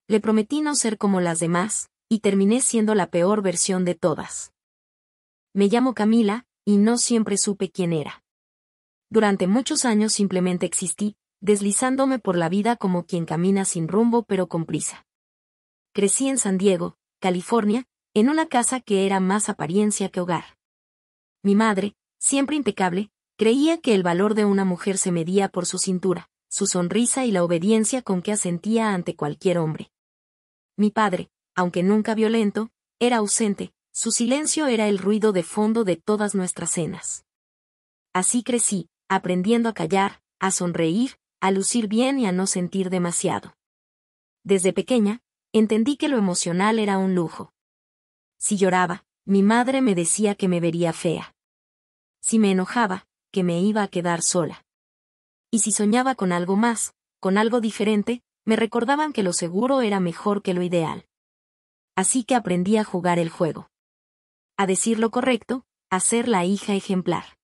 Le prometí no ser como las demás, y terminé siendo la peor versión de todas. Me llamo Camila, y no siempre supe quién era. Durante muchos años simplemente existí, deslizándome por la vida como quien camina sin rumbo pero con prisa. Crecí en San Diego, California, en una casa que era más apariencia que hogar. Mi madre, siempre impecable, creía que el valor de una mujer se medía por su cintura, su sonrisa y la obediencia con que asentía ante cualquier hombre. Mi padre, aunque nunca violento, era ausente, su silencio era el ruido de fondo de todas nuestras cenas. Así crecí, aprendiendo a callar, a sonreír, a lucir bien y a no sentir demasiado. Desde pequeña, entendí que lo emocional era un lujo. Si lloraba, mi madre me decía que me vería fea. Si me enojaba, que me iba a quedar sola. Y si soñaba con algo más, con algo diferente, me recordaban que lo seguro era mejor que lo ideal. Así que aprendí a jugar el juego. A decir lo correcto, a ser la hija ejemplar.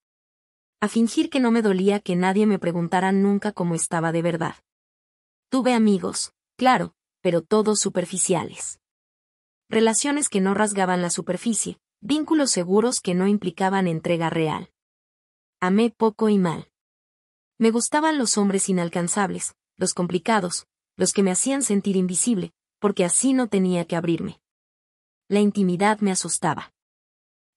A fingir que no me dolía que nadie me preguntara nunca cómo estaba de verdad. Tuve amigos, claro, pero todos superficiales. Relaciones que no rasgaban la superficie, vínculos seguros que no implicaban entrega real. Amé poco y mal. Me gustaban los hombres inalcanzables, los complicados, los que me hacían sentir invisible, porque así no tenía que abrirme. La intimidad me asustaba.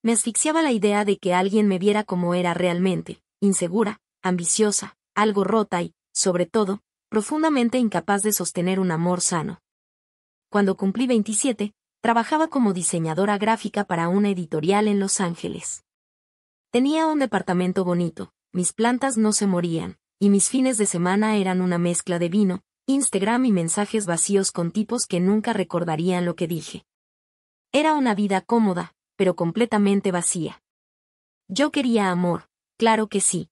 Me asfixiaba la idea de que alguien me viera como era realmente, insegura, ambiciosa, algo rota y, sobre todo, profundamente incapaz de sostener un amor sano. Cuando cumplí 27, trabajaba como diseñadora gráfica para una editorial en Los Ángeles. Tenía un departamento bonito, mis plantas no se morían, y mis fines de semana eran una mezcla de vino, Instagram y mensajes vacíos con tipos que nunca recordarían lo que dije. Era una vida cómoda, pero completamente vacía. Yo quería amor, claro que sí.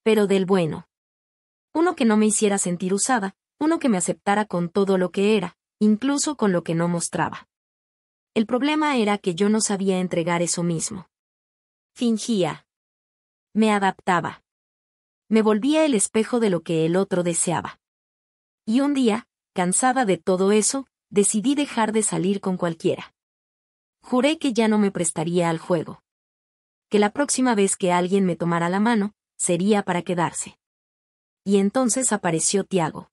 Pero del bueno. Uno que no me hiciera sentir usada, uno que me aceptara con todo lo que era, incluso con lo que no mostraba. El problema era que yo no sabía entregar eso mismo. Fingía. Me adaptaba. Me volvía el espejo de lo que el otro deseaba. Y un día, cansada de todo eso, decidí dejar de salir con cualquiera. Juré que ya no me prestaría al juego. Que la próxima vez que alguien me tomara la mano, sería para quedarse. Y entonces apareció Tiago.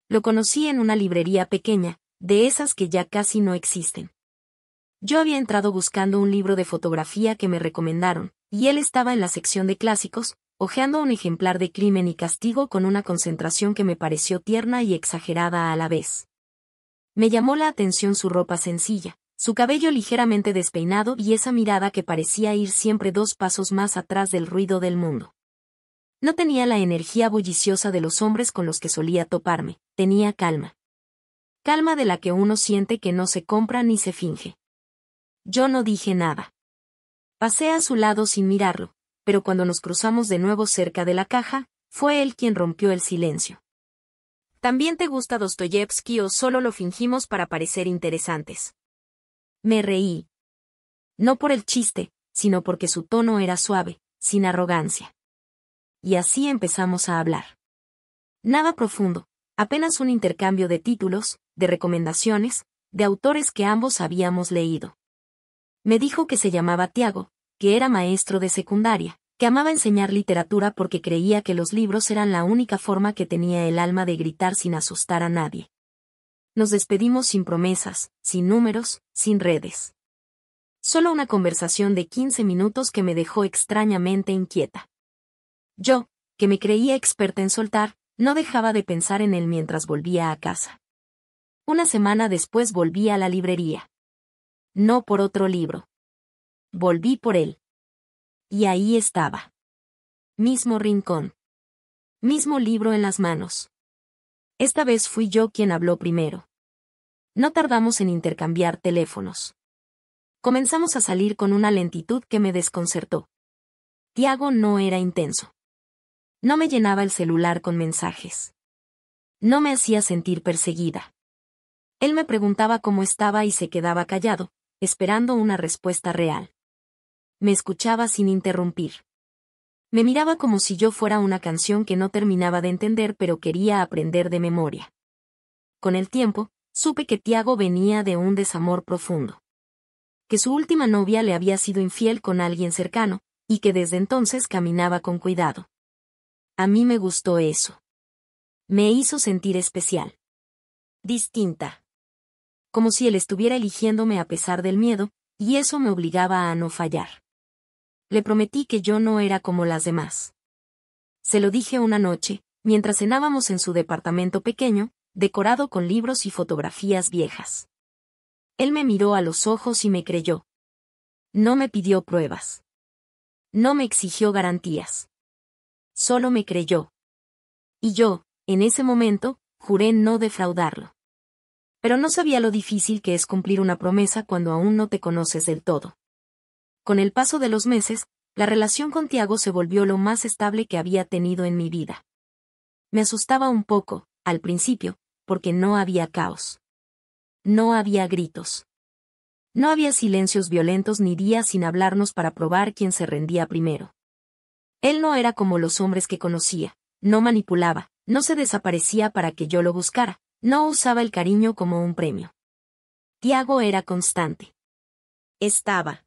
Lo conocí en una librería pequeña, de esas que ya casi no existen. Yo había entrado buscando un libro de fotografía que me recomendaron, y él estaba en la sección de clásicos, hojeando un ejemplar de Crimen y Castigo con una concentración que me pareció tierna y exagerada a la vez. Me llamó la atención su ropa sencilla, su cabello ligeramente despeinado y esa mirada que parecía ir siempre 2 pasos más atrás del ruido del mundo. No tenía la energía bulliciosa de los hombres con los que solía toparme, tenía calma. Calma de la que uno siente que no se compra ni se finge. Yo no dije nada. Pasé a su lado sin mirarlo, pero cuando nos cruzamos de nuevo cerca de la caja, fue él quien rompió el silencio. ¿También te gusta Dostoyevski o solo lo fingimos para parecer interesantes? Me reí. No por el chiste, sino porque su tono era suave, sin arrogancia. Y así empezamos a hablar. Nada profundo, apenas un intercambio de títulos, de recomendaciones, de autores que ambos habíamos leído. Me dijo que se llamaba Tiago, que era maestro de secundaria, que amaba enseñar literatura porque creía que los libros eran la única forma que tenía el alma de gritar sin asustar a nadie. Nos despedimos sin promesas, sin números, sin redes. Solo una conversación de 15 minutos que me dejó extrañamente inquieta. Yo, que me creía experta en soltar, no dejaba de pensar en él mientras volvía a casa. Una semana después volví a la librería. No por otro libro. Volví por él. Y ahí estaba. Mismo rincón. Mismo libro en las manos. Esta vez fui yo quien habló primero. No tardamos en intercambiar teléfonos. Comenzamos a salir con una lentitud que me desconcertó. Tiago no era intenso. No me llenaba el celular con mensajes. No me hacía sentir perseguida. Él me preguntaba cómo estaba y se quedaba callado, esperando una respuesta real. Me escuchaba sin interrumpir. Me miraba como si yo fuera una canción que no terminaba de entender pero quería aprender de memoria. Con el tiempo, Supe que Tiago venía de un desamor profundo. Que su última novia le había sido infiel con alguien cercano, y que desde entonces caminaba con cuidado. A mí me gustó eso. Me hizo sentir especial. Distinta. Como si él estuviera eligiéndome a pesar del miedo, y eso me obligaba a no fallar. Le prometí que yo no era como las demás. Se lo dije una noche, mientras cenábamos en su departamento pequeño, decorado con libros y fotografías viejas. Él me miró a los ojos y me creyó. No me pidió pruebas. No me exigió garantías. Solo me creyó. Y yo, en ese momento, juré no defraudarlo. Pero no sabía lo difícil que es cumplir una promesa cuando aún no te conoces del todo. Con el paso de los meses, la relación con Tiago se volvió lo más estable que había tenido en mi vida. Me asustaba un poco, al principio, porque no había caos. No había gritos. No había silencios violentos ni días sin hablarnos para probar quién se rendía primero. Él no era como los hombres que conocía, no manipulaba, no se desaparecía para que yo lo buscara, no usaba el cariño como un premio. Tiago era constante. Estaba.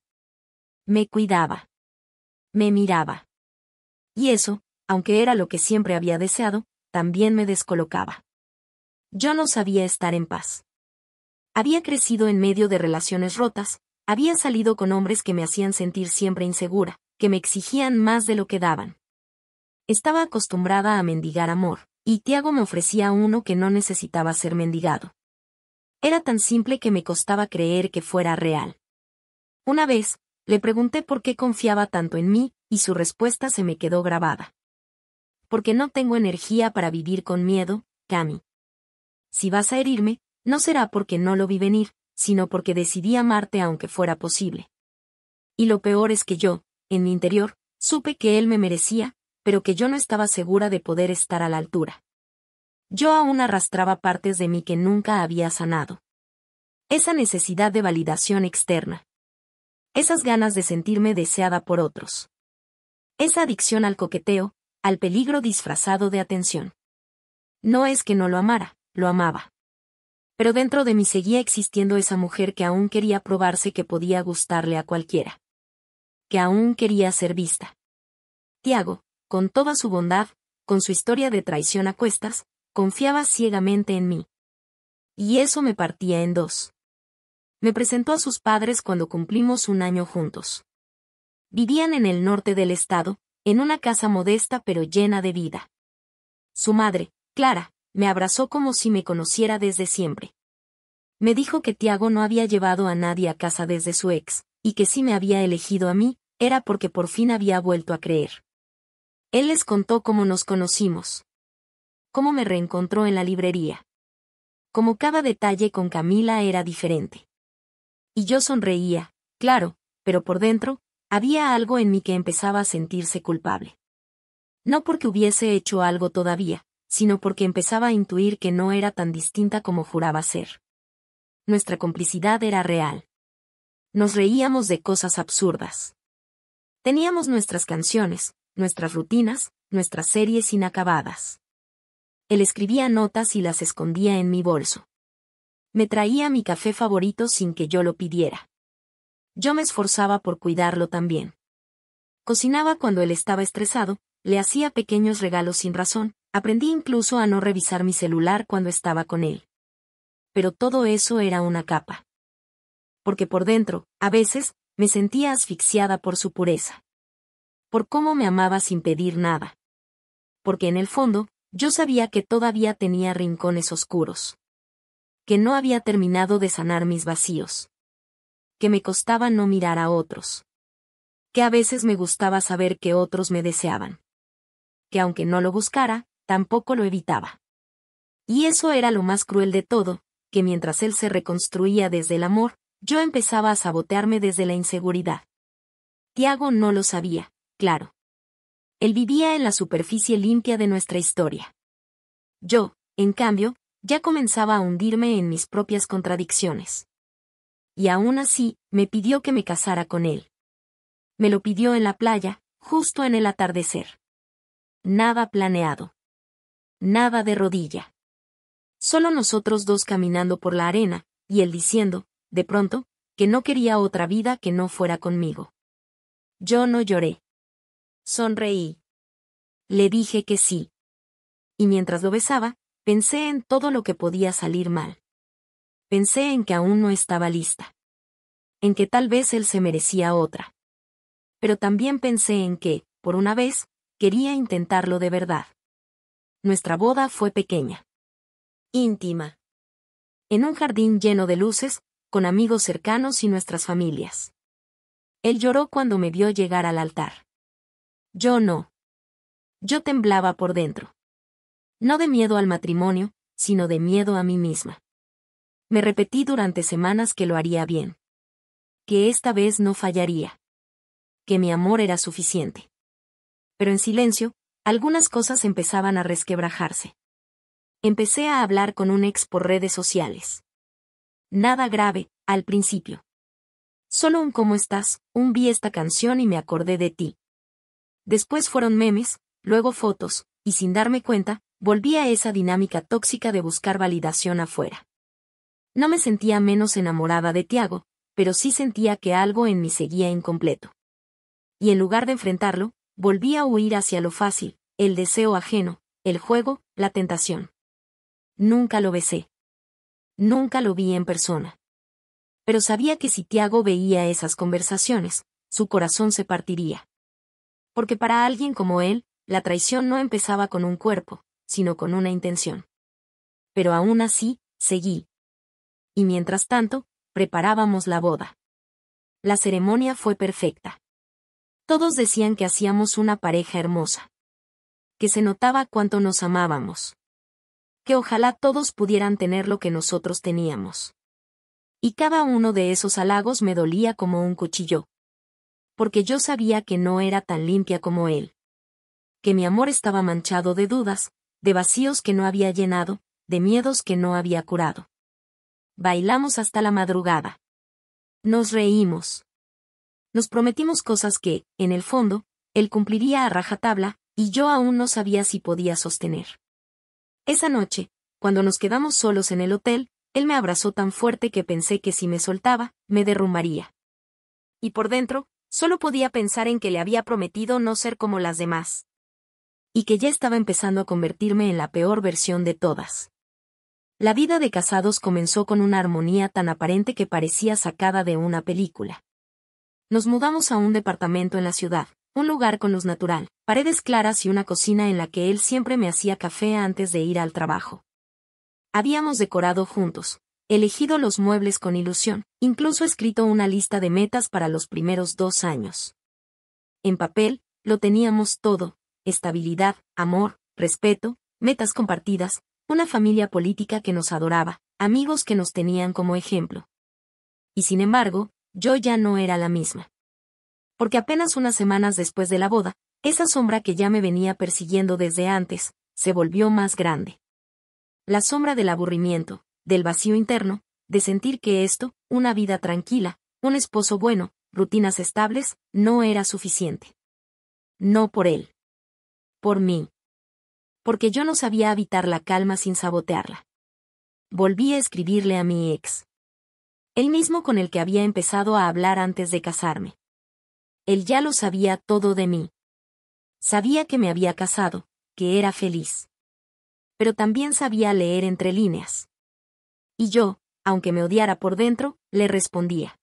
Me cuidaba. Me miraba. Y eso, aunque era lo que siempre había deseado, también me descolocaba. Yo no sabía estar en paz. Había crecido en medio de relaciones rotas, había salido con hombres que me hacían sentir siempre insegura, que me exigían más de lo que daban. Estaba acostumbrada a mendigar amor, y Tiago me ofrecía uno que no necesitaba ser mendigado. Era tan simple que me costaba creer que fuera real. Una vez, le pregunté por qué confiaba tanto en mí, y su respuesta se me quedó grabada. Porque no tengo energía para vivir con miedo, Cami. Si vas a herirme, no será porque no lo vi venir, sino porque decidí amarte aunque fuera posible. Y lo peor es que yo, en mi interior, supe que él me merecía, pero que yo no estaba segura de poder estar a la altura. Yo aún arrastraba partes de mí que nunca había sanado. Esa necesidad de validación externa. Esas ganas de sentirme deseada por otros. Esa adicción al coqueteo, al peligro disfrazado de atención. No es que no lo amara, lo amaba. Pero dentro de mí seguía existiendo esa mujer que aún quería probarse que podía gustarle a cualquiera. Que aún quería ser vista. Tiago, con toda su bondad, con su historia de traición a cuestas, confiaba ciegamente en mí. Y eso me partía en dos. Me presentó a sus padres cuando cumplimos un año juntos. Vivían en el norte del estado, en una casa modesta pero llena de vida. Su madre, Clara, me abrazó como si me conociera desde siempre. Me dijo que Tiago no había llevado a nadie a casa desde su ex, y que si me había elegido a mí, era porque por fin había vuelto a creer. Él les contó cómo nos conocimos. Cómo me reencontró en la librería. Cómo cada detalle con Camila era diferente. Y yo sonreía, claro, pero por dentro, había algo en mí que empezaba a sentirse culpable. No porque hubiese hecho algo todavía, sino porque empezaba a intuir que no era tan distinta como juraba ser. Nuestra complicidad era real. Nos reíamos de cosas absurdas. Teníamos nuestras canciones, nuestras rutinas, nuestras series inacabadas. Él escribía notas y las escondía en mi bolso. Me traía mi café favorito sin que yo lo pidiera. Yo me esforzaba por cuidarlo también. Cocinaba cuando él estaba estresado, le hacía pequeños regalos sin razón, aprendí incluso a no revisar mi celular cuando estaba con él. Pero todo eso era una capa. Porque por dentro, a veces, me sentía asfixiada por su pureza. Por cómo me amaba sin pedir nada. Porque en el fondo, yo sabía que todavía tenía rincones oscuros. Que no había terminado de sanar mis vacíos. Que me costaba no mirar a otros. Que a veces me gustaba saber que otros me deseaban. Que aunque no lo buscara, tampoco lo evitaba. Y eso era lo más cruel de todo, que mientras él se reconstruía desde el amor, yo empezaba a sabotearme desde la inseguridad. Tiago no lo sabía, claro. Él vivía en la superficie limpia de nuestra historia. Yo, en cambio, ya comenzaba a hundirme en mis propias contradicciones. Y aún así, me pidió que me casara con él. Me lo pidió en la playa, justo en el atardecer. Nada planeado. Nada de rodilla. Solo nosotros dos caminando por la arena, y él diciendo, de pronto, que no quería otra vida que no fuera conmigo. Yo no lloré. Sonreí. Le dije que sí. Y mientras lo besaba, pensé en todo lo que podía salir mal. Pensé en que aún no estaba lista. En que tal vez él se merecía otra. Pero también pensé en que, por una vez, quería intentarlo de verdad. Nuestra boda fue pequeña. Íntima. En un jardín lleno de luces, con amigos cercanos y nuestras familias. Él lloró cuando me vio llegar al altar. Yo no. Yo temblaba por dentro. No de miedo al matrimonio, sino de miedo a mí misma. Me repetí durante semanas que lo haría bien. Que esta vez no fallaría. Que mi amor era suficiente. Pero en silencio, algunas cosas empezaban a resquebrajarse. Empecé a hablar con un ex por redes sociales. Nada grave, al principio. Solo un ¿cómo estás?, un vi esta canción y me acordé de ti. Después fueron memes, luego fotos, y sin darme cuenta, volví a esa dinámica tóxica de buscar validación afuera. No me sentía menos enamorada de Tiago, pero sí sentía que algo en mí seguía incompleto. Y en lugar de enfrentarlo, volví a huir hacia lo fácil, el deseo ajeno, el juego, la tentación. Nunca lo besé. Nunca lo vi en persona. Pero sabía que si Tiago veía esas conversaciones, su corazón se partiría. Porque para alguien como él, la traición no empezaba con un cuerpo, sino con una intención. Pero aún así, seguí. Y mientras tanto, preparábamos la boda. La ceremonia fue perfecta. Todos decían que hacíamos una pareja hermosa. Que se notaba cuánto nos amábamos. Que ojalá todos pudieran tener lo que nosotros teníamos. Y cada uno de esos halagos me dolía como un cuchillo. Porque yo sabía que no era tan limpia como él. Que mi amor estaba manchado de dudas, de vacíos que no había llenado, de miedos que no había curado. Bailamos hasta la madrugada. Nos reímos. Nos prometimos cosas que, en el fondo, él cumpliría a rajatabla, y yo aún no sabía si podía sostener. Esa noche, cuando nos quedamos solos en el hotel, él me abrazó tan fuerte que pensé que si me soltaba, me derrumbaría. Y por dentro, solo podía pensar en que le había prometido no ser como las demás. Y que ya estaba empezando a convertirme en la peor versión de todas. La vida de casados comenzó con una armonía tan aparente que parecía sacada de una película. Nos mudamos a un departamento en la ciudad, un lugar con luz natural, paredes claras y una cocina en la que él siempre me hacía café antes de ir al trabajo. Habíamos decorado juntos, elegido los muebles con ilusión, incluso escrito una lista de metas para los primeros 2 años. En papel, lo teníamos todo: estabilidad, amor, respeto, metas compartidas, una familia política que nos adoraba, amigos que nos tenían como ejemplo. Y sin embargo, yo ya no era la misma. Porque apenas unas semanas después de la boda, esa sombra que ya me venía persiguiendo desde antes, se volvió más grande. La sombra del aburrimiento, del vacío interno, de sentir que esto, una vida tranquila, un esposo bueno, rutinas estables, no era suficiente. No por él. Por mí. Porque yo no sabía habitar la calma sin sabotearla. Volví a escribirle a mi ex. El mismo con el que había empezado a hablar antes de casarme. Él ya lo sabía todo de mí. Sabía que me había casado, que era feliz. Pero también sabía leer entre líneas. Y yo, aunque me odiara por dentro, le respondía.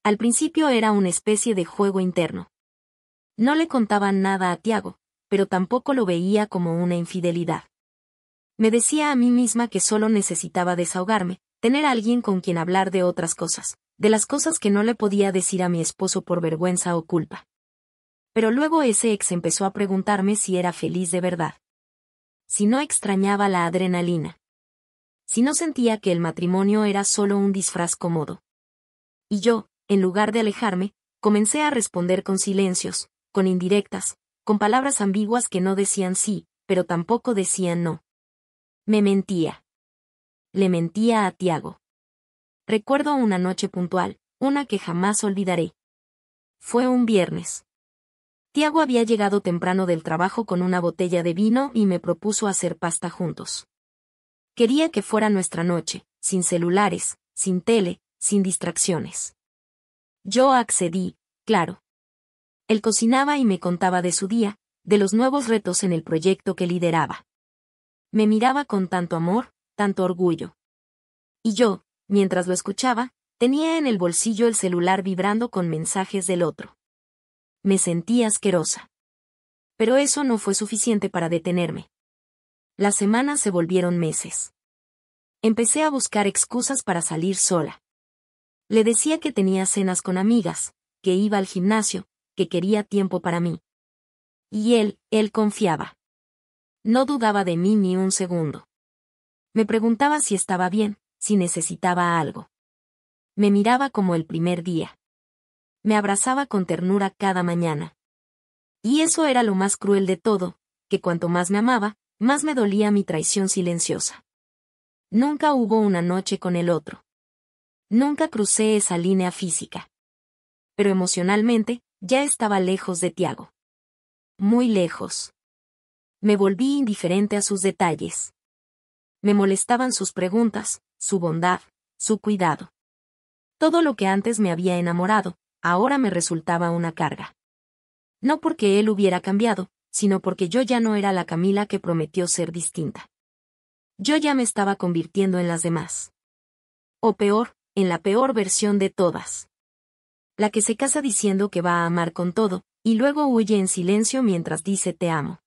Al principio era una especie de juego interno. No le contaba nada a Tiago, pero tampoco lo veía como una infidelidad. Me decía a mí misma que solo necesitaba desahogarme, tener a alguien con quien hablar de otras cosas, de las cosas que no le podía decir a mi esposo por vergüenza o culpa. Pero luego ese ex empezó a preguntarme si era feliz de verdad. Si no extrañaba la adrenalina. Si no sentía que el matrimonio era solo un disfraz cómodo. Y yo, en lugar de alejarme, comencé a responder con silencios, con indirectas, con palabras ambiguas que no decían sí, pero tampoco decían no. Me mentía. Le mentía a Tiago. Recuerdo una noche puntual, una que jamás olvidaré. Fue un viernes. Tiago había llegado temprano del trabajo con una botella de vino y me propuso hacer pasta juntos. Quería que fuera nuestra noche, sin celulares, sin tele, sin distracciones. Yo accedí, claro. Él cocinaba y me contaba de su día, de los nuevos retos en el proyecto que lideraba. Me miraba con tanto amor, tanto orgullo. Y yo, mientras lo escuchaba, tenía en el bolsillo el celular vibrando con mensajes del otro. Me sentí asquerosa. Pero eso no fue suficiente para detenerme. Las semanas se volvieron meses. Empecé a buscar excusas para salir sola. Le decía que tenía cenas con amigas, que iba al gimnasio, que quería tiempo para mí. Y él confiaba. No dudaba de mí ni un segundo. Me preguntaba si estaba bien, si necesitaba algo. Me miraba como el primer día. Me abrazaba con ternura cada mañana. Y eso era lo más cruel de todo, que cuanto más me amaba, más me dolía mi traición silenciosa. Nunca hubo una noche con el otro. Nunca crucé esa línea física. Pero emocionalmente, ya estaba lejos de Tiago. Muy lejos. Me volví indiferente a sus detalles. Me molestaban sus preguntas, su bondad, su cuidado. Todo lo que antes me había enamorado, ahora me resultaba una carga. No porque él hubiera cambiado, sino porque yo ya no era la Camila que prometió ser distinta. Yo ya me estaba convirtiendo en las demás. O peor, en la peor versión de todas. La que se casa diciendo que va a amar con todo, y luego huye en silencio mientras dice te amo.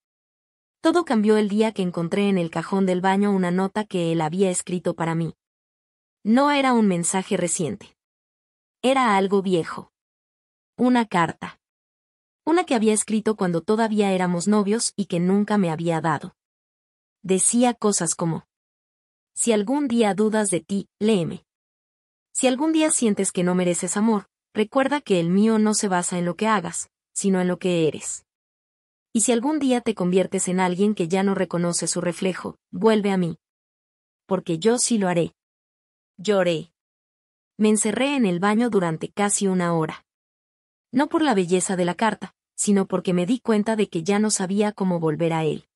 Todo cambió el día que encontré en el cajón del baño una nota que él había escrito para mí. No era un mensaje reciente. Era algo viejo. Una carta. Una que había escrito cuando todavía éramos novios y que nunca me había dado. Decía cosas como: si algún día dudas de ti, léeme. Si algún día sientes que no mereces amor, recuerda que el mío no se basa en lo que hagas, sino en lo que eres. Y si algún día te conviertes en alguien que ya no reconoce su reflejo, vuelve a mí. Porque yo sí lo haré. Lloré. Me encerré en el baño durante casi una hora. No por la belleza de la carta, sino porque me di cuenta de que ya no sabía cómo volver a él.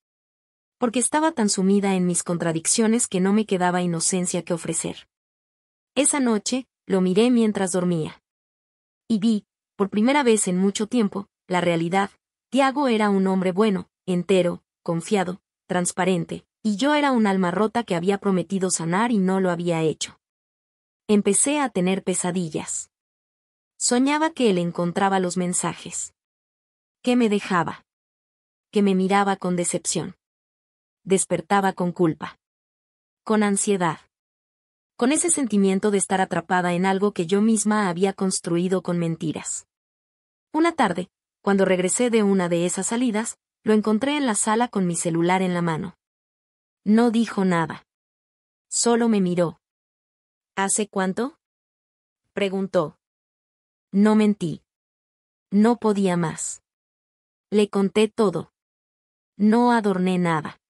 Porque estaba tan sumida en mis contradicciones que no me quedaba inocencia que ofrecer. Esa noche, lo miré mientras dormía. Y vi, por primera vez en mucho tiempo, la realidad. Tiago era un hombre bueno, entero, confiado, transparente, y yo era un alma rota que había prometido sanar y no lo había hecho. Empecé a tener pesadillas. Soñaba que él encontraba los mensajes. Que me dejaba. Que me miraba con decepción. Despertaba con culpa. Con ansiedad. Con ese sentimiento de estar atrapada en algo que yo misma había construido con mentiras. Una tarde, cuando regresé de una de esas salidas, lo encontré en la sala con mi celular en la mano. No dijo nada. Solo me miró. ¿Hace cuánto? Preguntó. No mentí. No podía más. Le conté todo. No adorné nada.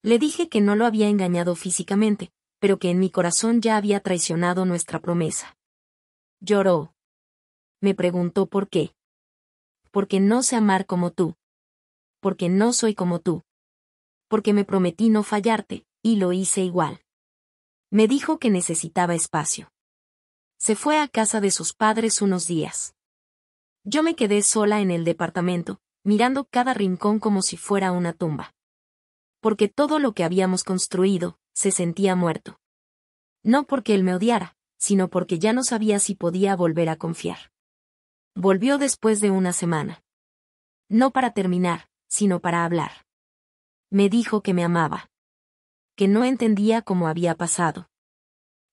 Le dije que no lo había engañado físicamente, pero que en mi corazón ya había traicionado nuestra promesa. Lloró. Me preguntó por qué. Porque no sé amar como tú. Porque no soy como tú. Porque me prometí no fallarte, y lo hice igual. Me dijo que necesitaba espacio. Se fue a casa de sus padres unos días. Yo me quedé sola en el departamento, mirando cada rincón como si fuera una tumba. Porque todo lo que habíamos construido, se sentía muerto. No porque él me odiara, sino porque ya no sabía si podía volver a confiar. Volvió después de una semana. No para terminar, sino para hablar. Me dijo que me amaba. Que no entendía cómo había pasado.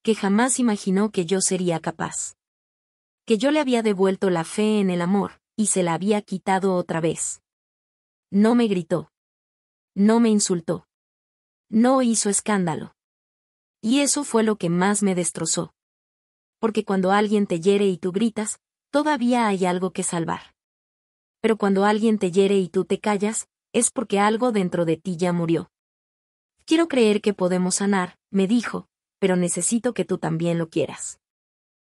Que jamás imaginó que yo sería capaz. Que yo le había devuelto la fe en el amor, y se la había quitado otra vez. No me gritó. No me insultó. No hizo escándalo. Y eso fue lo que más me destrozó. Porque cuando alguien te hiere y tú gritas, todavía hay algo que salvar. Pero cuando alguien te hiere y tú te callas, es porque algo dentro de ti ya murió. Quiero creer que podemos sanar, me dijo, pero necesito que tú también lo quieras.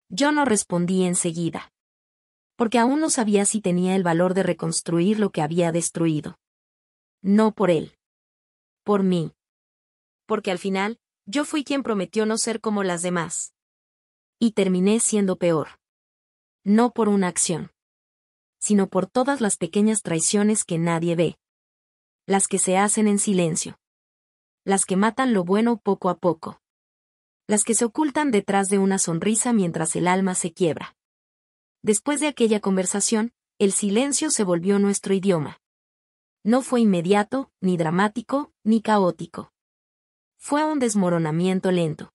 Yo no respondí enseguida. Porque aún no sabía si tenía el valor de reconstruir lo que había destruido. No por él. Por mí. Porque al final, Yo fui quien prometió no ser como las demás. Y terminé siendo peor. No por una acción, sino por todas las pequeñas traiciones que nadie ve. Las que se hacen en silencio. Las que matan lo bueno poco a poco. Las que se ocultan detrás de una sonrisa mientras el alma se quiebra. Después de aquella conversación, el silencio se volvió nuestro idioma. No fue inmediato, ni dramático, ni caótico. Fue un desmoronamiento lento.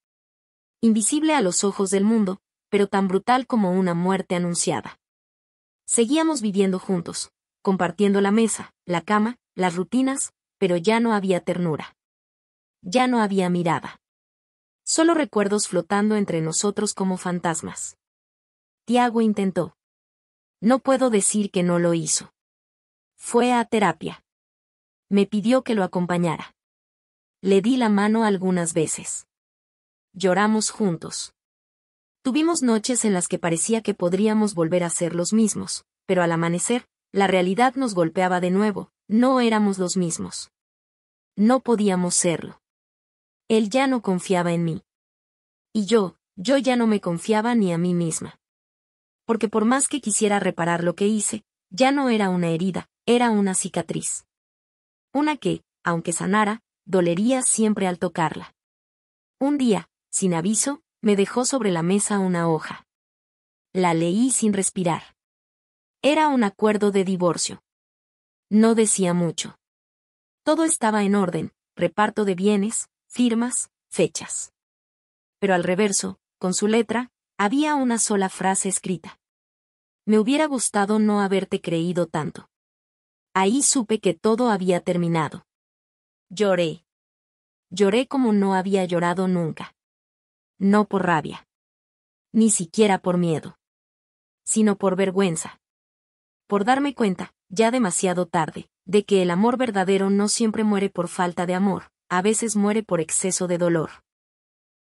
Invisible a los ojos del mundo, pero tan brutal como una muerte anunciada. Seguíamos viviendo juntos, compartiendo la mesa, la cama, las rutinas, pero ya no había ternura. Ya no había mirada. Solo recuerdos flotando entre nosotros como fantasmas. Tiago intentó. No puedo decir que no lo hizo. Fue a terapia. Me pidió que lo acompañara. Le di la mano algunas veces. Lloramos juntos. Tuvimos noches en las que parecía que podríamos volver a ser los mismos, pero al amanecer, la realidad nos golpeaba de nuevo, no éramos los mismos. No podíamos serlo. Él ya no confiaba en mí. Y yo ya no me confiaba ni a mí misma. Porque por más que quisiera reparar lo que hice, ya no era una herida, era una cicatriz. Una que, aunque sanara, dolería siempre al tocarla. Un día, sin aviso, me dejó sobre la mesa una hoja. La leí sin respirar. Era un acuerdo de divorcio. No decía mucho. Todo estaba en orden, reparto de bienes, firmas, fechas. Pero al reverso, con su letra, había una sola frase escrita. Me hubiera gustado no haberte creído tanto. Ahí supe que todo había terminado. Lloré. Lloré como no había llorado nunca. No por rabia. Ni siquiera por miedo. Sino por vergüenza. Por darme cuenta, ya demasiado tarde, de que el amor verdadero no siempre muere por falta de amor, a veces muere por exceso de dolor.